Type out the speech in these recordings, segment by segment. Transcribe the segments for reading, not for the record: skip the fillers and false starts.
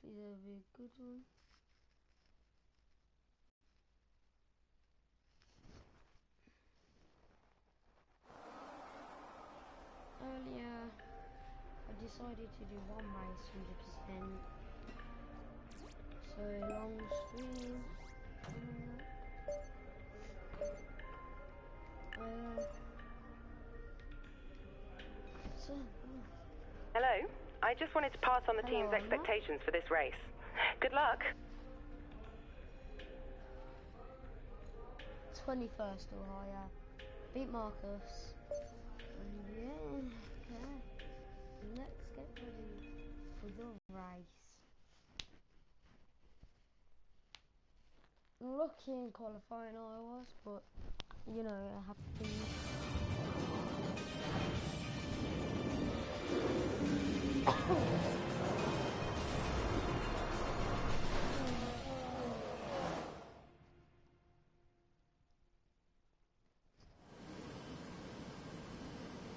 Hopefully there'll be a good one. Earlier, I decided to do one race 100%. So long stream. Hello. I just wanted to pass on the team's expectations for this race. Good luck. 21st or higher. Beat Marcus. Yeah, okay. Let's get ready for the race. Lucky in qualifying I was, but you know, it happens.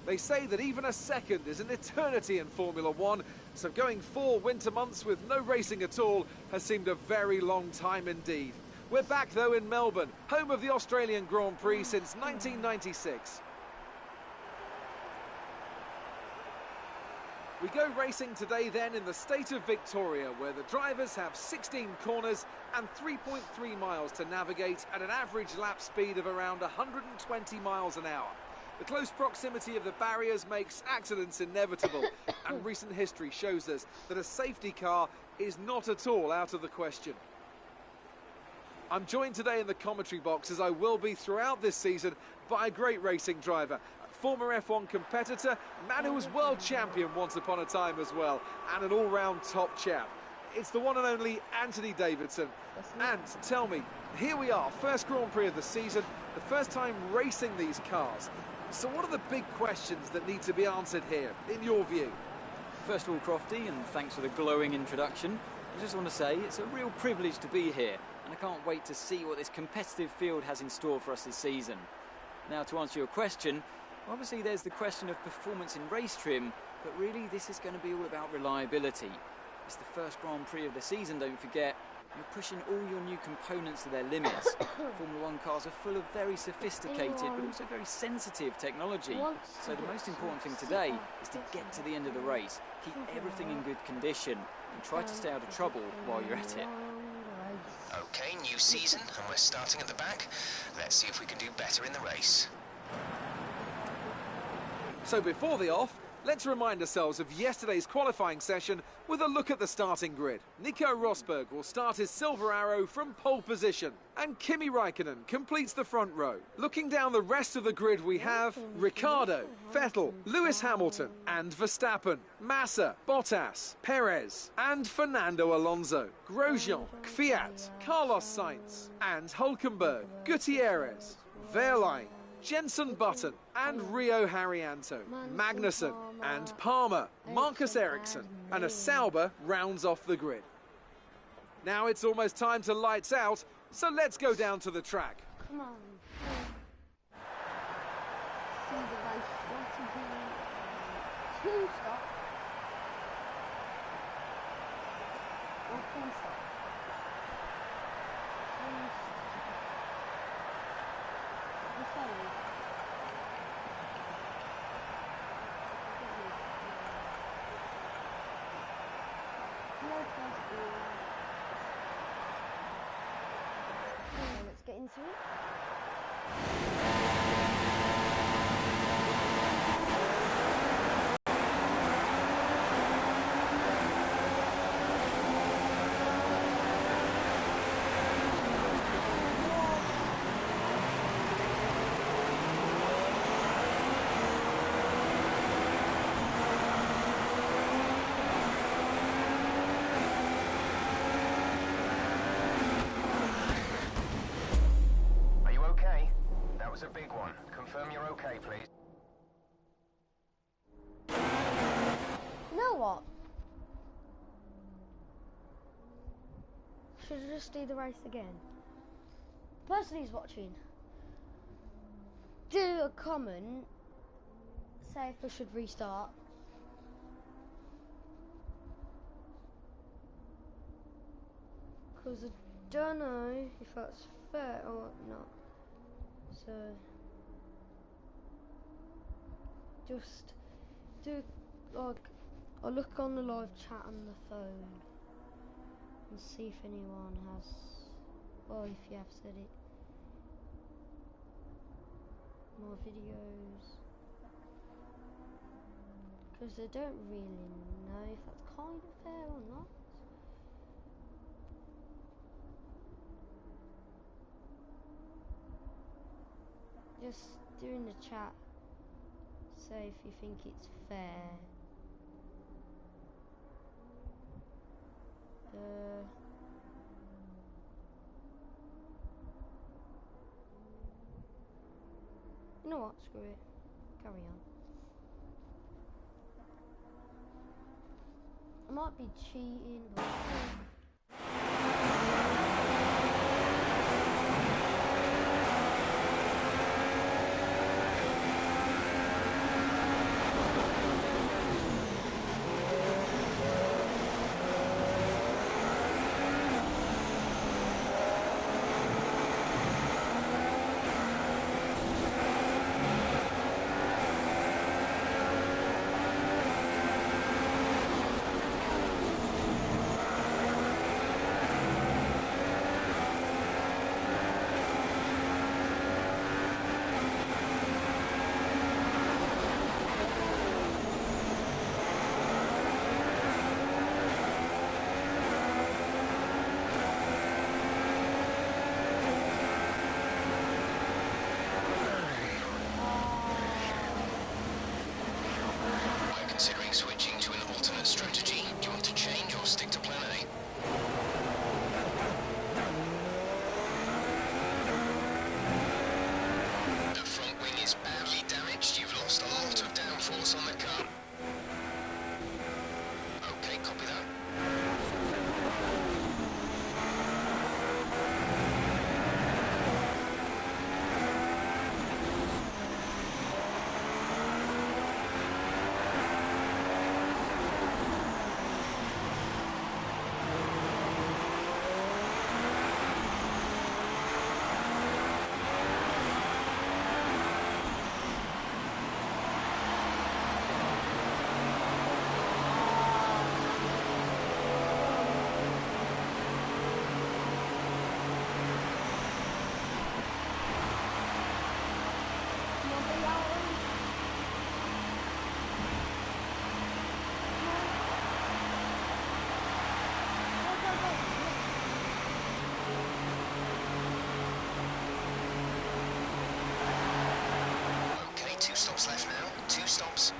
They say that even a second is an eternity in Formula One, so going 4 winter months with no racing at all has seemed a very long time indeed. We're back though in Melbourne, home of the Australian Grand Prix since 1996. We go racing today then in the state of Victoria, where the drivers have 16 corners and 3.3 miles to navigate at an average lap speed of around 120 miles an hour. The close proximity of the barriers makes accidents inevitable, and recent history shows us that a safety car is not at all out of the question. I'm joined today in the commentary box, as I will be throughout this season, by a great racing driver, a former F1 competitor, a man who was world champion once upon a time as well, and an all-round top chap. It's the one and only Anthony Davidson. And tell me, here we are, first Grand Prix of the season, the first time racing these cars. So what are the big questions that need to be answered here, in your view? First of all, Crofty, and thanks for the glowing introduction, I just want to say it's a real privilege to be here, and I can't wait to see what this competitive field has in store for us this season. Now, to answer your question, obviously there's the question of performance in race trim, but really this is going to be all about reliability. It's the first Grand Prix of the season, don't forget. You're pushing all your new components to their limits. Formula One cars are full of very sophisticated but also very sensitive technology. So the most important thing today is to get to the end of the race, keep everything in good condition and try to stay out of trouble while you're at it. Okay, new season, and we're starting at the back. Let's see if we can do better in the race. So before the off, let's remind ourselves of yesterday's qualifying session with a look at the starting grid. Nico Rosberg will start his Silver Arrow from pole position, and Kimi Raikkonen completes the front row. Looking down the rest of the grid, we have Ricciardo, Vettel, Lewis Hamilton and Verstappen, Massa, Bottas, Perez and Fernando Alonso, Grosjean, Kvyat, Carlos Sainz and Hülkenberg, Gutierrez, Wehrlein, Jenson Button and Rio Haryanto, Magnussen and Palmer, Marcus Ericsson and a Sauber rounds off the grid. Now it's almost time to lights out, so let's go down to the track. Come on. See the race strategy. 2 stop. 1 stop. Let's get into it. Confirm you're okay, please. You know what? Should I just do the race again? Person who's watching, do a comment, say if I should restart. because I don't know if that's fair or not. So just do like I'll look on the live chat on the phone and see if anyone has, or if you have said it. More videos, because I don't really know if that's kind of fair or not. Just do in the chat, say if you think it's fair. You know what, screw it, carry on. I might be cheating, but Considering switching to an alternate strategy. Do you want to change or stick to plan A? The front wing is badly damaged. You've lost a lot of downforce on the car. Okay, copy that. Okay, 2 stops left now. 2 stops.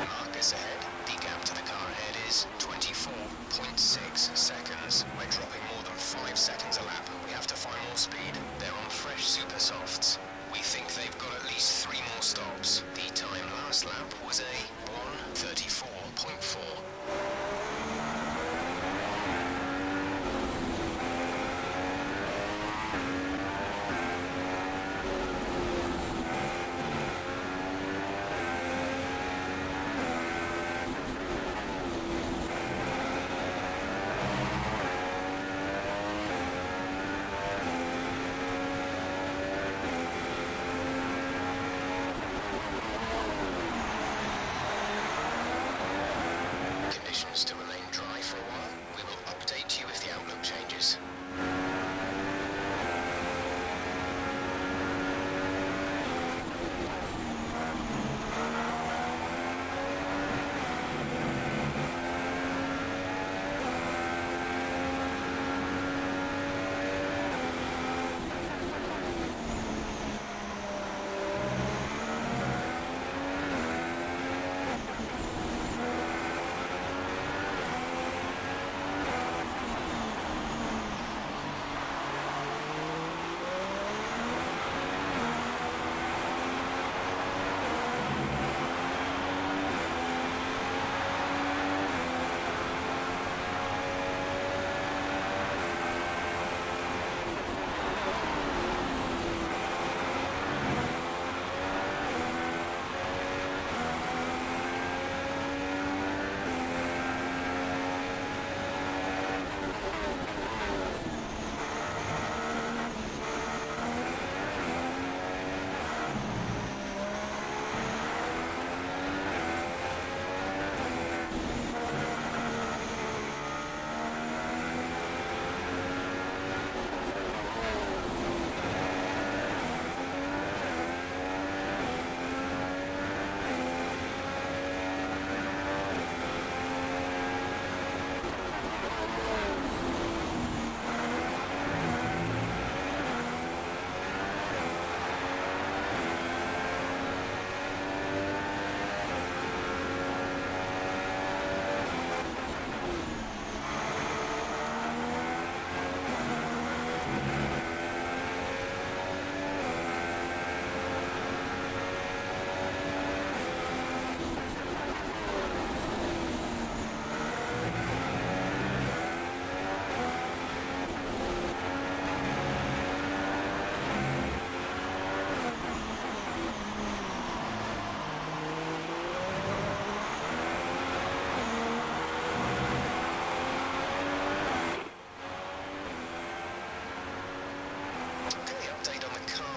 Marcus ahead. The gap to the car ahead is 24.6 seconds. We're dropping more than 5 seconds a lap. We have to find more speed. They're on fresh super softs. We think they've got at least 3 more stops. The time last lap was a 1:34.4. conditions to remain dry for a while. We will update you if the outlook changes.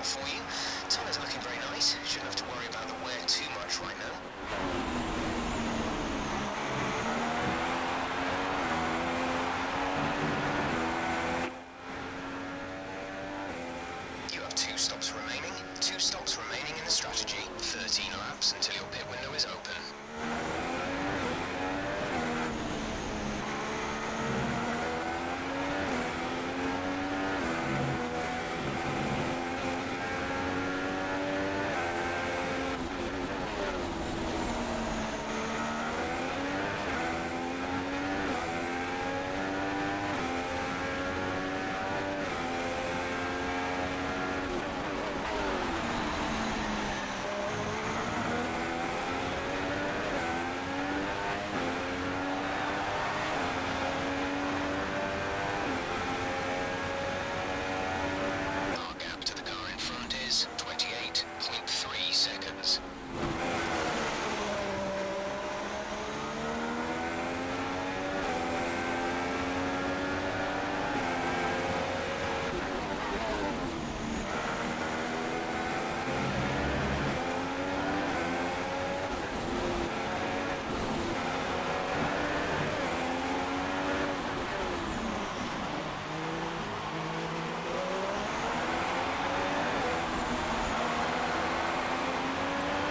For you. Tyres are looking very nice. Shouldn't have to worry about the wear too much right now. You have 2 stops remaining. 2 stops remaining in the strategy. 13 laps until your pit window is open.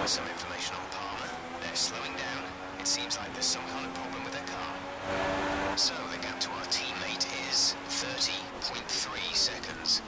Some information on Palmer. They're slowing down. It seems like there's some kind of problem with their car. So the gap to our teammate is 30.3 seconds.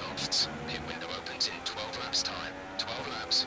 softs. Pit window opens in 12 laps time. 12 laps.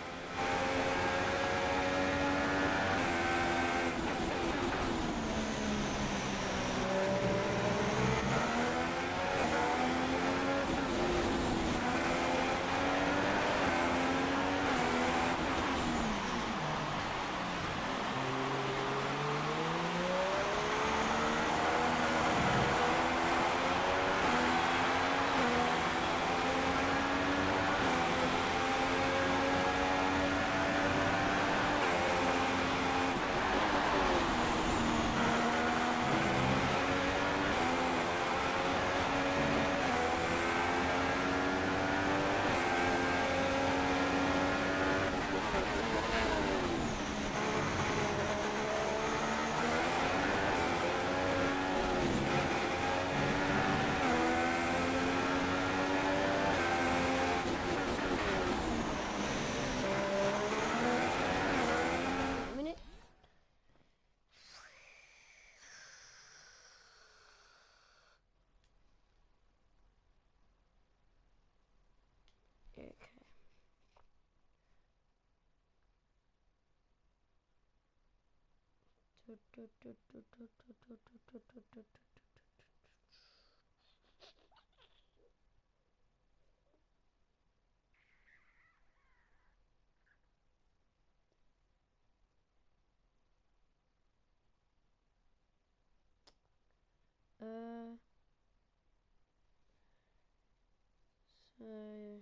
So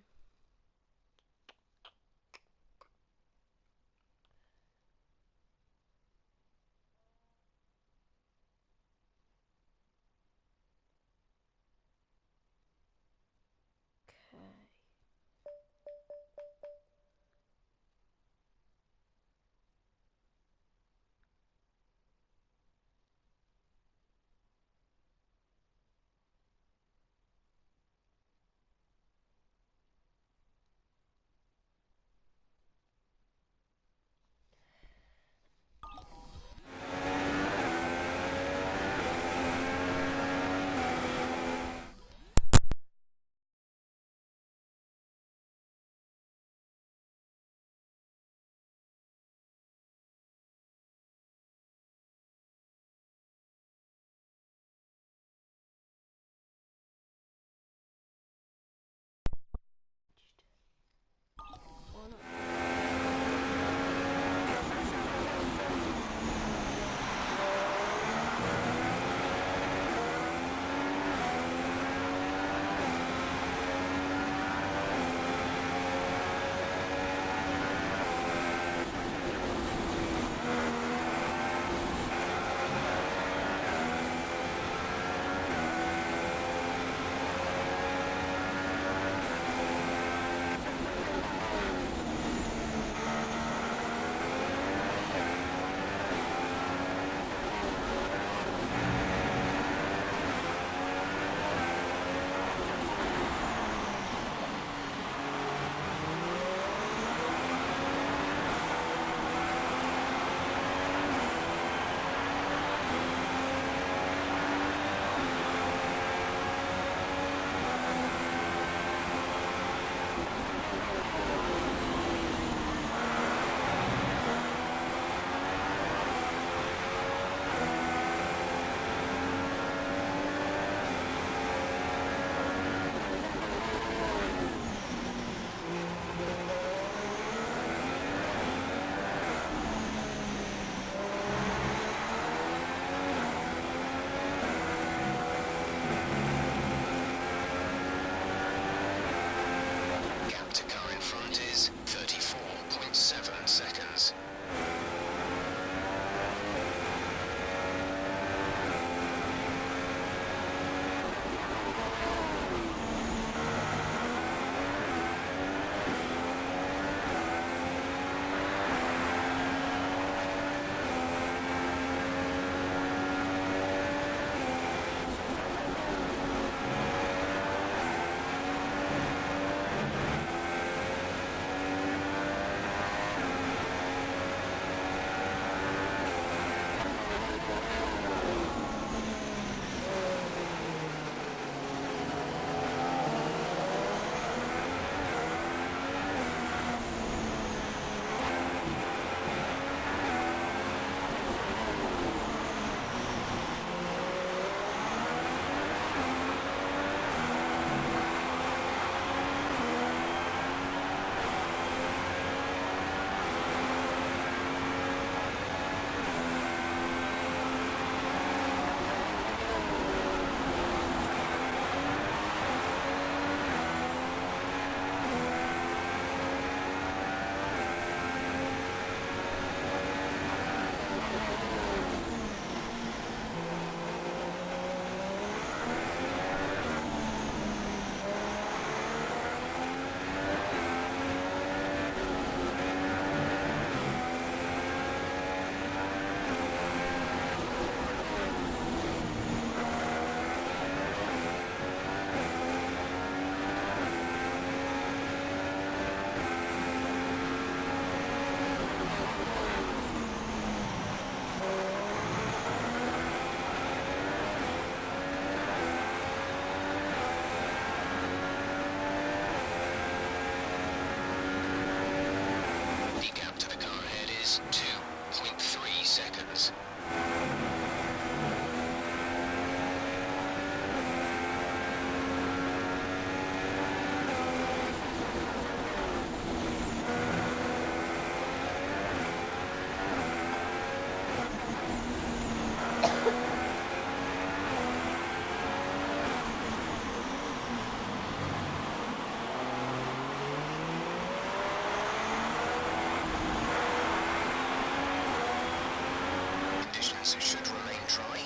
conditions should remain dry.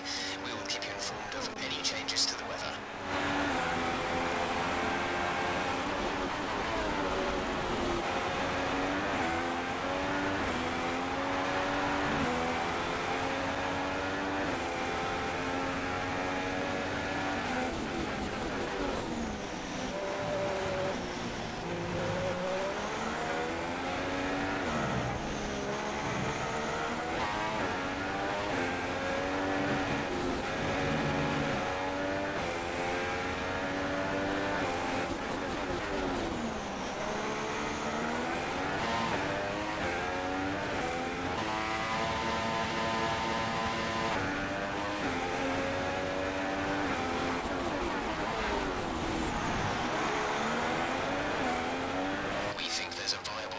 We will keep you informed of any changes to the weather.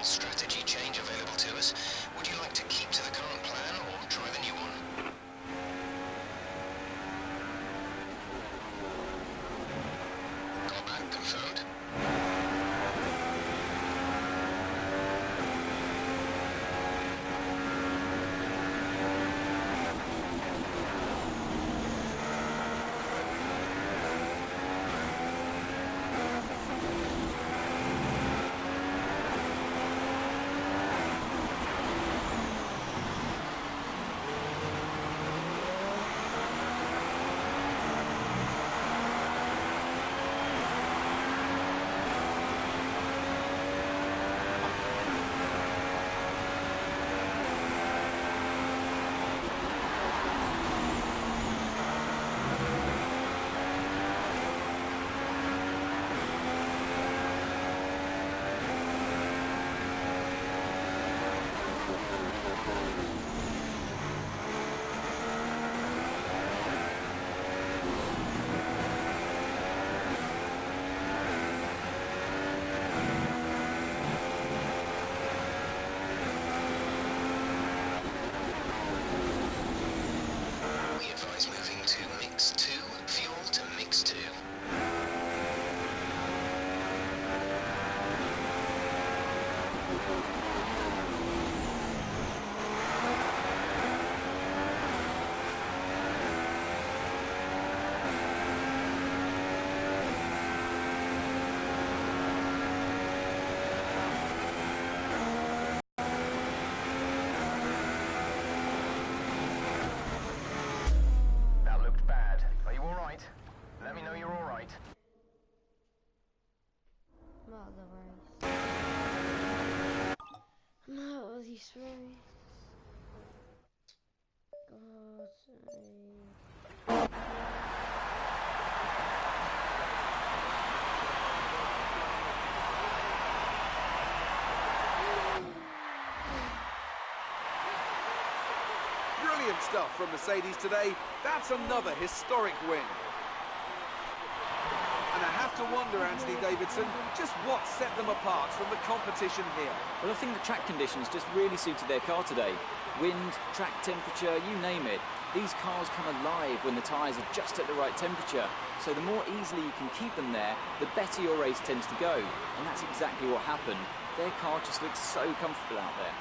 Strategy change available to us. Would you like to keep to the current plan or try the new one? Got that confirmed? Moving to mix 2, fuel to mix 2. Let me know you're all right. Not the race. Not this race. God's sake. Brilliant stuff from Mercedes today. That's another historic win. And I have to wonder, Anthony Davidson, just what set them apart from the competition here. Well, I think the track conditions just really suited their car today. Wind, track temperature, you name it. These cars come alive when the tyres are just at the right temperature. So the more easily you can keep them there, the better your race tends to go. And that's exactly what happened. Their car just looks so comfortable out there.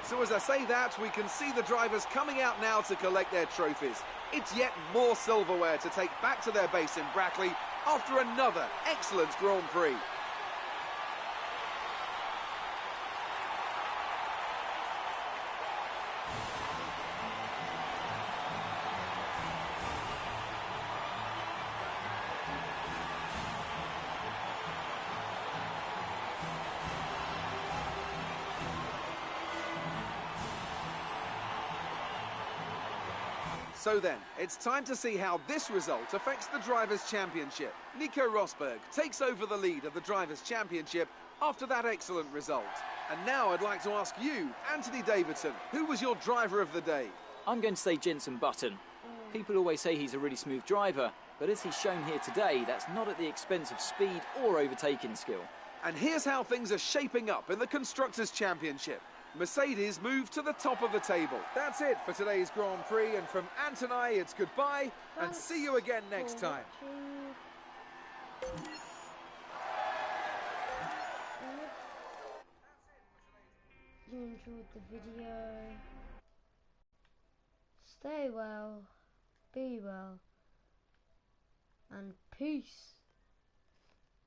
So as I say that, we can see the drivers coming out now to collect their trophies. It's yet more silverware to take back to their base in Brackley after another excellent Grand Prix. So then, it's time to see how this result affects the Drivers' Championship. Nico Rosberg takes over the lead of the Drivers' Championship after that excellent result. And now I'd like to ask you, Anthony Davidson, who was your driver of the day? I'm going to say Jenson Button. People always say he's a really smooth driver, but as he's shown here today, that's not at the expense of speed or overtaking skill. And here's how things are shaping up in the Constructors' Championship. Mercedes move to the top of the table. That's it for today's Grand Prix, and from Ant and I, it's goodbye and see you again next time. You enjoyed the video. Stay well, be well, and peace.